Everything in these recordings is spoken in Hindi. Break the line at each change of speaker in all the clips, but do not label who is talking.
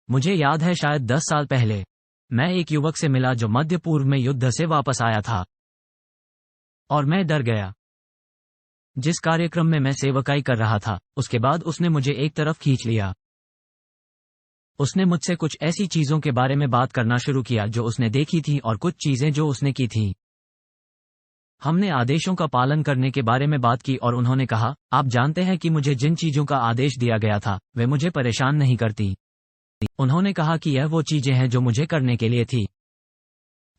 मुझे याद है शायद 10 साल पहले मैं एक युवक से मिला जो मध्य पूर्व में युद्ध से वापस आया था, और मैं डर गया। जिस कार्यक्रम में मैं सेवकाई कर रहा था, उसके बाद उसने मुझे एक तरफ खींच लिया। उसने मुझसे कुछ ऐसी चीजों के बारे में बात करना शुरू किया जो उसने देखी थी और कुछ चीजें जो उसने की थी। हमने आदेशों का पालन करने के बारे में बात की और उन्होंने कहा, आप जानते हैं कि मुझे जिन चीजों का आदेश दिया गया था वे मुझे परेशान नहीं करती। उन्होंने कहा कि यह वो चीजें हैं जो मुझे करने के लिए थी।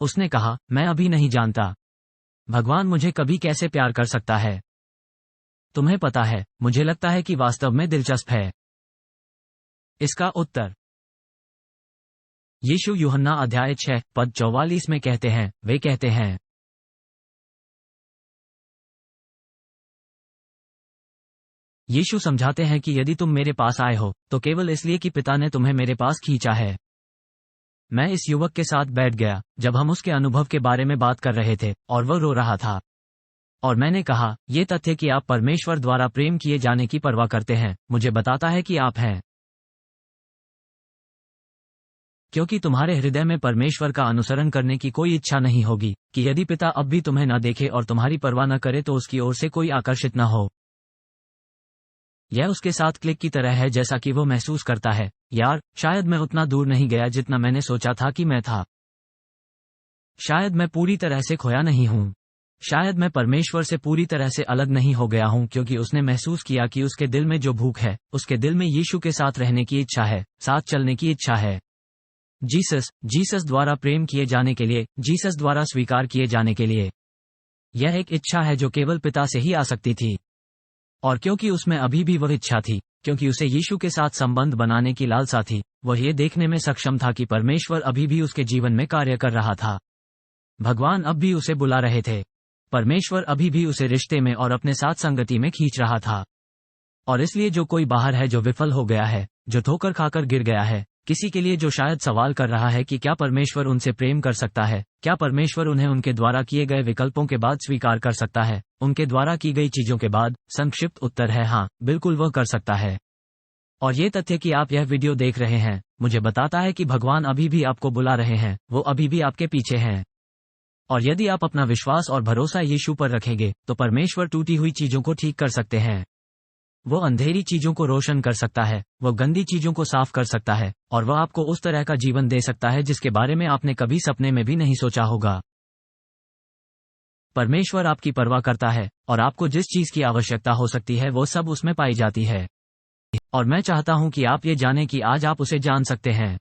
उसने कहा, मैं अभी नहीं जानता भगवान मुझे कभी कैसे प्यार कर सकता है। तुम्हें पता है, मुझे लगता है कि वास्तव में दिलचस्प है। इसका उत्तर यीशु यूहन्ना अध्याय 6 पद 44 में कहते हैं, वे कहते हैं, यीशु समझाते हैं कि यदि तुम मेरे पास आए हो तो केवल इसलिए कि पिता ने तुम्हें मेरे पास खींचा है। मैं इस युवक के साथ बैठ गया जब हम उसके अनुभव के बारे में बात कर रहे थे और वह रो रहा था, और मैंने कहा, ये तथ्य कि आप परमेश्वर द्वारा प्रेम किए जाने की परवाह करते हैं मुझे बताता है कि आप हैं, क्योंकि तुम्हारे हृदय में परमेश्वर का अनुसरण करने की कोई इच्छा नहीं होगी कि यदि पिता अब भी तुम्हें न देखे और तुम्हारी परवाह न करे तो उसकी ओर से कोई आकर्षित न हो। यह उसके साथ क्लिक की तरह है, जैसा कि वो महसूस करता है, यार शायद मैं उतना दूर नहीं गया जितना मैंने सोचा था कि मैं था। शायद मैं पूरी तरह से खोया नहीं हूँ। शायद मैं परमेश्वर से पूरी तरह से अलग नहीं हो गया हूँ, क्योंकि उसने महसूस किया कि उसके दिल में जो भूख है, उसके दिल में यीशु के साथ रहने की इच्छा है, साथ चलने की इच्छा है। जीसस द्वारा प्रेम किए जाने के लिए, जीसस द्वारा स्वीकार किए जाने के लिए। यह एक इच्छा है जो केवल पिता से ही आ सकती थी। और क्योंकि उसमें अभी भी वह इच्छा थी, क्योंकि उसे यीशु के साथ संबंध बनाने की लालसा थी, वह ये देखने में सक्षम था कि परमेश्वर अभी भी उसके जीवन में कार्य कर रहा था। भगवान अब भी उसे बुला रहे थे। परमेश्वर अभी भी उसे रिश्ते में और अपने साथ संगति में खींच रहा था। और इसलिए जो कोई बाहर है जो विफल हो गया है, जो ठोकर खाकर गिर गया है, किसी के लिए जो शायद सवाल कर रहा है कि क्या परमेश्वर उनसे प्रेम कर सकता है, क्या परमेश्वर उन्हें उनके द्वारा किए गए विकल्पों के बाद स्वीकार कर सकता है, उनके द्वारा की गई चीजों के बाद, संक्षिप्त उत्तर है हाँ, बिल्कुल वह कर सकता है। और ये तथ्य कि आप यह वीडियो देख रहे हैं मुझे बताता है कि भगवान अभी भी आपको बुला रहे हैं, वो अभी भी आपके पीछे हैं। और यदि आप अपना विश्वास और भरोसा यीशु पर रखेंगे तो परमेश्वर टूटी हुई चीजों को ठीक कर सकते हैं। वो अंधेरी चीजों को रोशन कर सकता है, वो गंदी चीजों को साफ कर सकता है, और वह आपको उस तरह का जीवन दे सकता है जिसके बारे में आपने कभी सपने में भी नहीं सोचा होगा। परमेश्वर आपकी परवाह करता है, और आपको जिस चीज की आवश्यकता हो सकती है वो सब उसमें पाई जाती है। और मैं चाहता हूं कि आप ये जानें कि आज आप उसे जान सकते हैं।